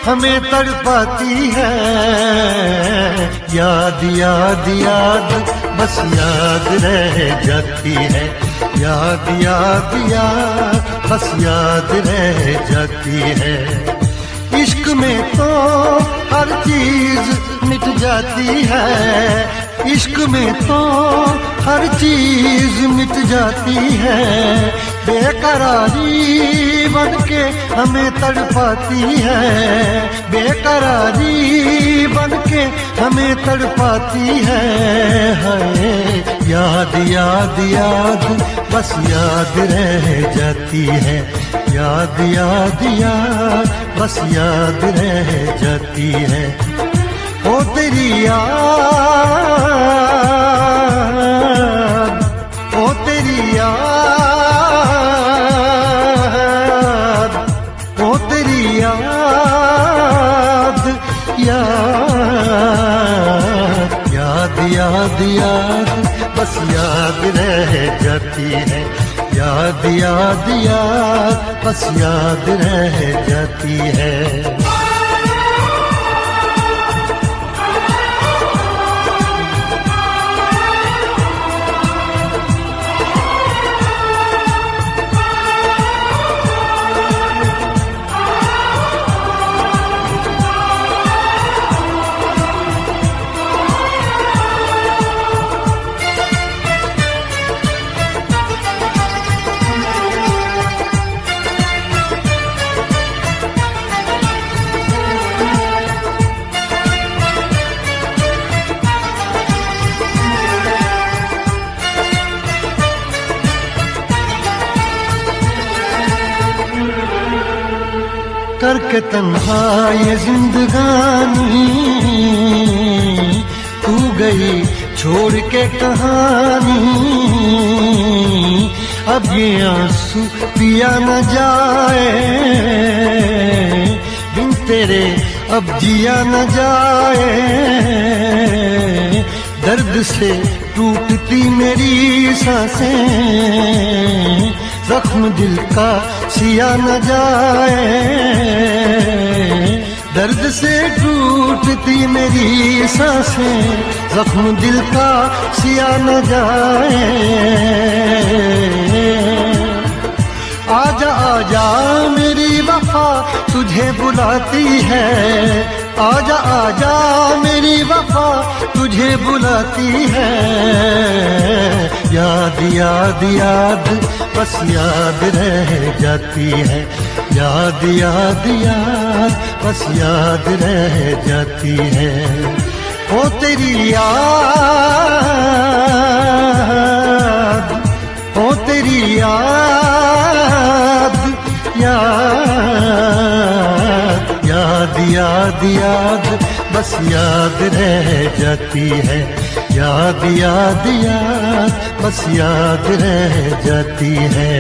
हमें तड़पाती है। याद याद याद बस याद रह जाती है। याद याद याद बस याद रह जाती है। इश्क में तो हर चीज मिट जाती है। इश्क में तो हर चीज मिट जाती है। बेकरारी बनके हमें तड़पाती है। बेकरारी बनके हमें तड़पाती है। हाय याद याद याद बस याद रह जाती है। याद याद याद बस याद रह जाती है। ओ तेरी याद, ओ तेरी याद, ओ तेरी याद, याद याद याद याद बस याद रह जाती है। याद याद याद बस याद रह जाती है। करके तन्हा ये जिंदगानी तू गई छोड़ के कहानी। अब ये आंसू पिया न जाए बिन तेरे अब जिया न जाए। दर्द से टूटती मेरी सांसें जख्म दिल का सिया न जाए। दर्द से टूटती मेरी सांसें जख्म दिल का सिया न जाए। आजा आजा मेरी वफा तुझे बुलाती है। आजा आजा मेरी वफा तुझे बुलाती है। याद याद याद बस याद रह जाती है। याद याद याद बस याद रह जाती है। ओ तेरी याद, ओ तेरी याद, याद याद याद याद बस याद रह जाती है। याद याद याद बस याद रह जाती है।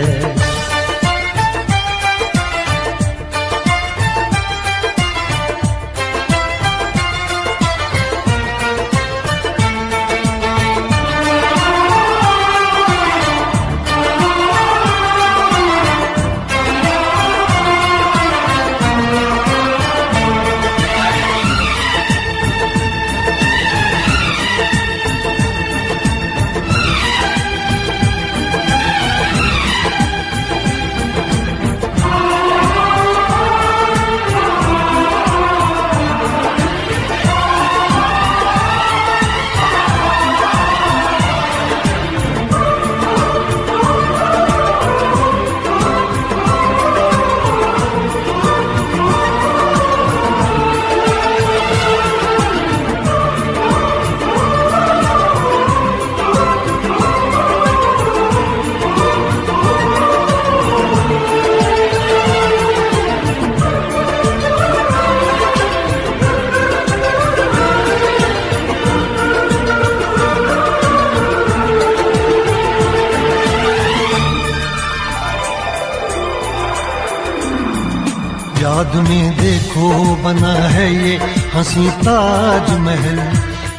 याद में देखो बना है ये हंसी ताजमहल।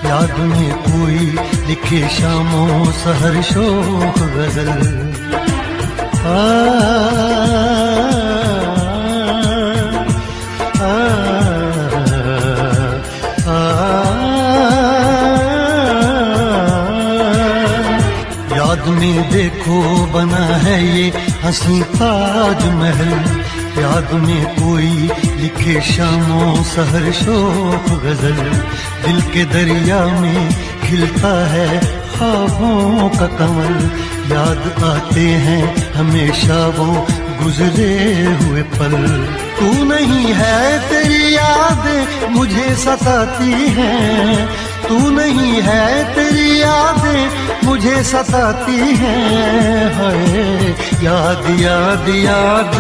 याद में कोई लिखे शामों सहर शोक गजल। आ, आ, आ, सामने देखो बना है ये हंसी ताजमहल, याद में कोई लिखे शामों सहर शोक गजल, दिल के दरिया में खिलता है ख्वाबों का कमल, याद आते हैं हमेशा वो गुजरे हुए पल। तू नहीं है तेरी याद मुझे सताती है, तू नहीं है तेरी यादें मुझे सताती हैं। हाय याद याद याद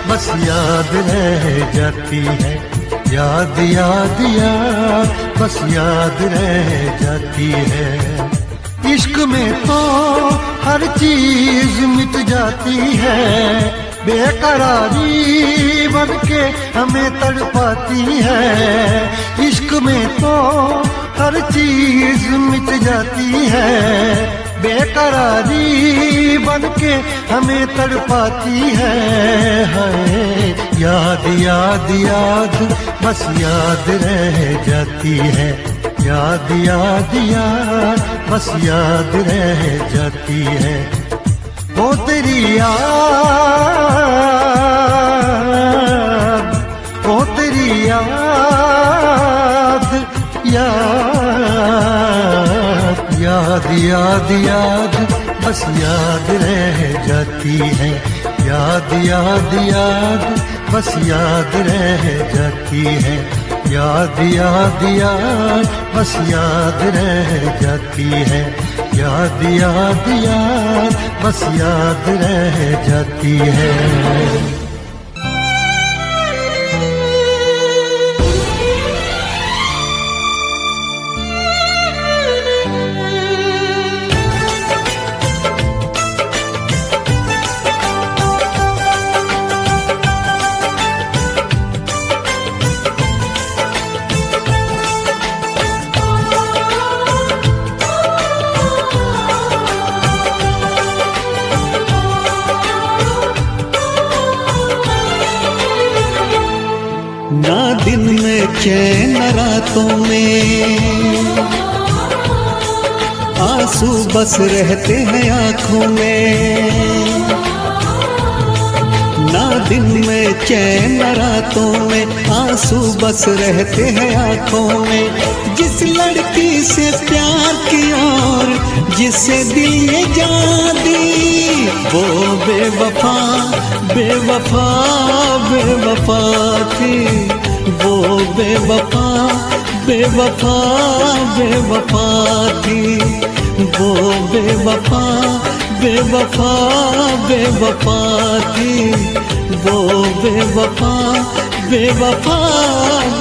बस याद रह जाती है, याद याद याद बस याद रह जाती है। इश्क में तो हर चीज मिट जाती है, बेकरारी बन के हमें तड़पाती है। इश्क में तो हर चीज मिट जाती है, बेकरारी बन के हमें तड़पाती है। हाय याद याद याद बस याद रह जाती है, याद याद याद बस याद रह जाती है। वो तेरी याद, वो तेरी याद, याद याद याद बस याद रह जाती है, याद याद याद बस याद रह जाती है, याद याद याद बस याद रह जाती है, याद याद याद बस याद रह जाती है। ना दिन में चैन रातों में, आंसू बस रहते हैं आँखों में। ना दिन में चैन रातों में, आंसू बस रहते हैं आँखों में। जिस लड़की से प्यार किया और जिसे दिल ये जान दी, वो बेवफा बेवफा बेवफा थी, वो बेवफा बेवफा बेवफा थी, वो बेवफा बेवफा बेवफा थी, वो बेवफा बेवफा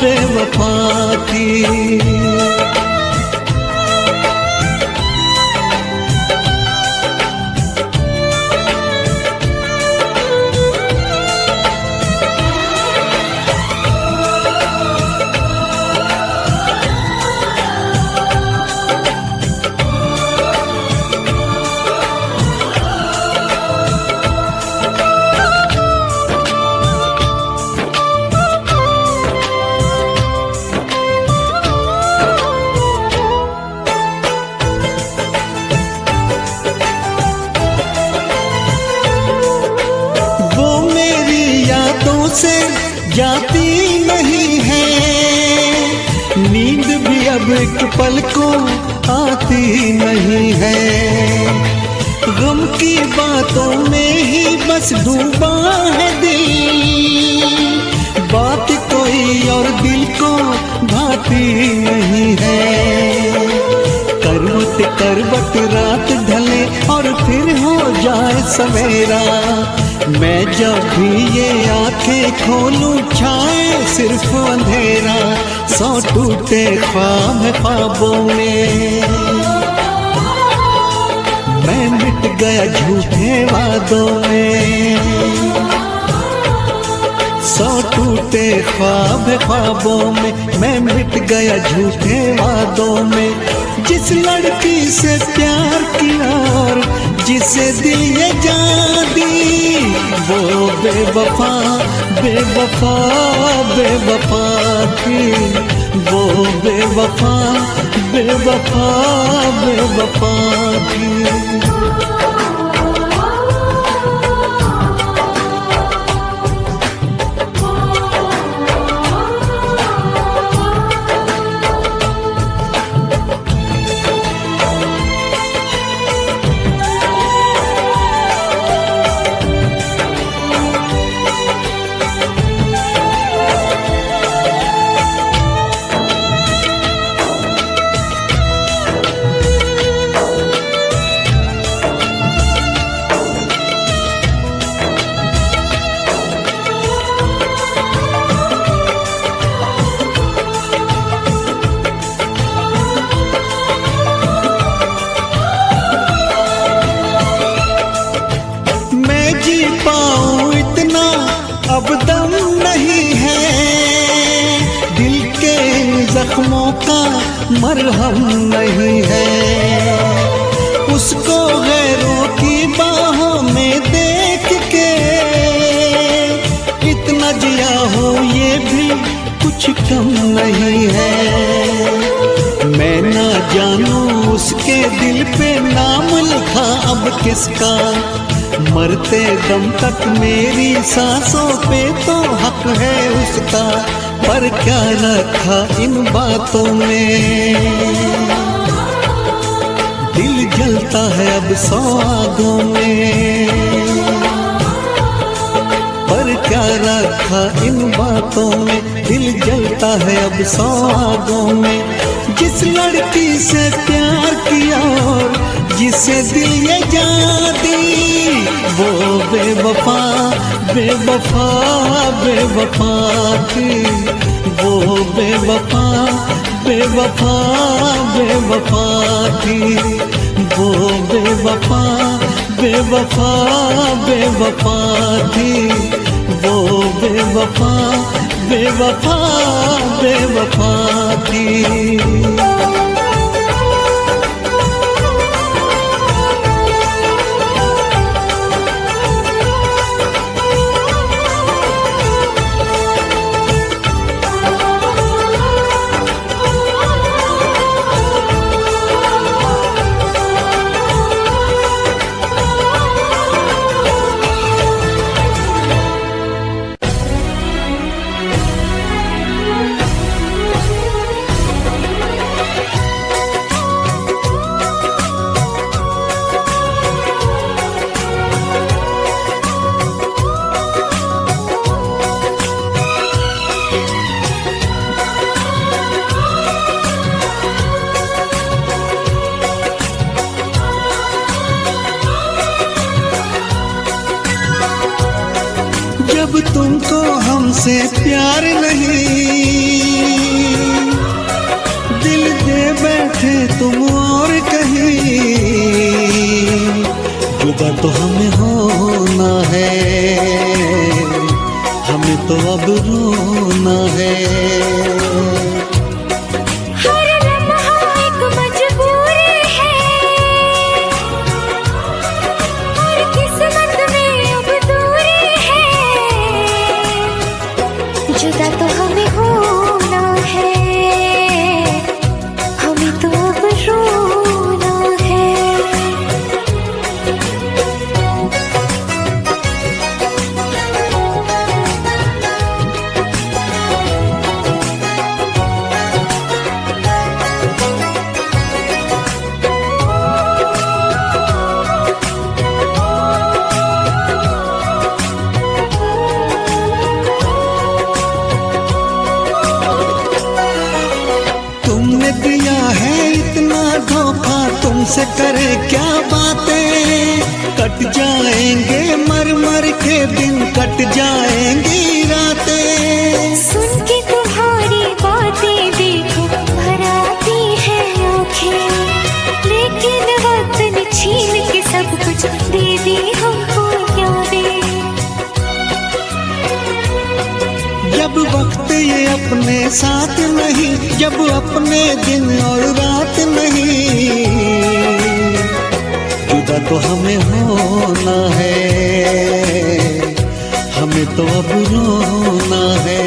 बेवफा थी। से जाती नहीं है, नींद भी अब एक पल को आती नहीं है। गम की बातों में ही बस डूबा है दिल, बात कोई और दिल को भाती नहीं है। करवट करवट रात ढले और फिर हो जाए सवेरा, मैं जब भी ये आंखें खोलूं छाए सिर्फ अंधेरा। सौ टूटे ख्वाब ख्वाबों में, मैं मिट गया झूठे वादों में। सौ टूटे ख्वाब ख्वाबों में, मैं मिट गया झूठे वादों में। जिस लड़की से प्यार किया और जिसे दिल ये जान दी, वो बेवफा बेवफा बेवफा थी, वो बेवफा बेवफा बेवफा थी। जख्मों का मरहम नहीं है। उसको गैरों की बाहों में देख के इतना जिया हो ये भी कुछ कम नहीं है। मैं ना जानूं उसके दिल पे नाम लिखा अब किसका, मरते दम तक मेरी सांसों पे तो हक है उसका। पर क्या रखा इन बातों में, दिल जलता है अब सौहागों में। पर क्या रखा इन बातों में, दिल जलता है अब सौहागों में। जिस लड़की से प्यार किया और जिसे दिल ये जान दी, वो बेवफा बेवफा बेवफा थी। वो बेवफा बेवफा बेवफा थी। वो बेवफा बेवफा बेवफा थी। वो बेवफा बेवफा बेवफा थी। जब तुमको हमसे प्यार नहीं, दिल दे बैठे तुम और कहीं। जुदा तो हमें होना है, हमें तो अब रोना है। जुदा तो हमें होना है, हमें तो अब रोना है। तुमसे करे क्या बातें, कट जाएंगे मर मर के दिन, कट जाएंगी रातें। सुन के तुम्हारी बातें देखो भर आती है आँखें, लेकिन वक्त ने छीन के सब कुछ दे दी हमको यादें। जब वक्त ये अपने साथ नहीं, जब अपने दिन और रात नहीं, जुदा तो हमें होना है, हमें तो अब रोना है।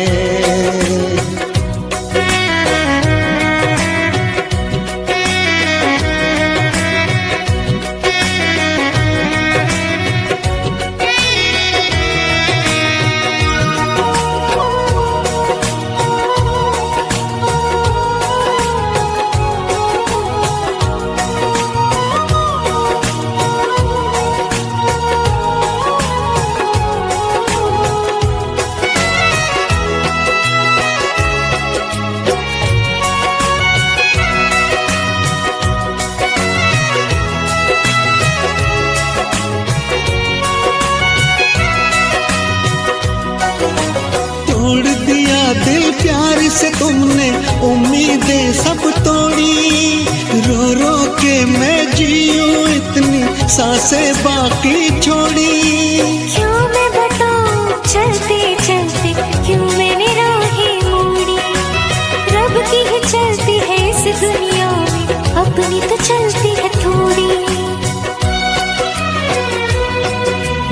दिल प्यार से तुमने उम्मीदें सब तोड़ी, रो रो के मैं जीऊं इतनी सांसें बाकी छोड़ी। क्यों मैं बताऊं चलते चलते क्यों मैंने राहें मोड़ी, रब की भी तो चलती है थोड़ी।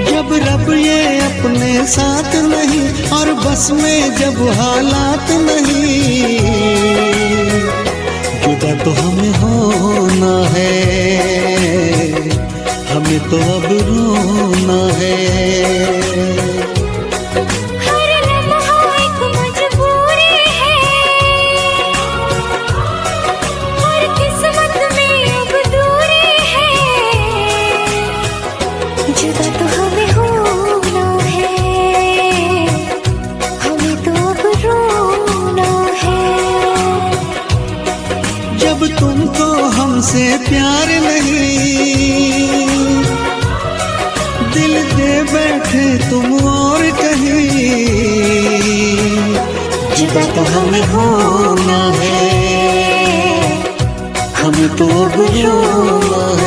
जब रब ये अपने साथ नहीं और बस में जब हालात नहीं, जुदा तो हमें होना है, हमें तो अब रोना है। हर लम्हा एक मजबूरी है, हर किस्मत में अब दूरी है। जुदा तो हमें होना है, हमें तो अब रोना है। जब तुमको हमसे प्यार नहीं, दिल दे बैठे तुम और कहीं, जुदा तो हमें होना है, हमें तो अब रोना है।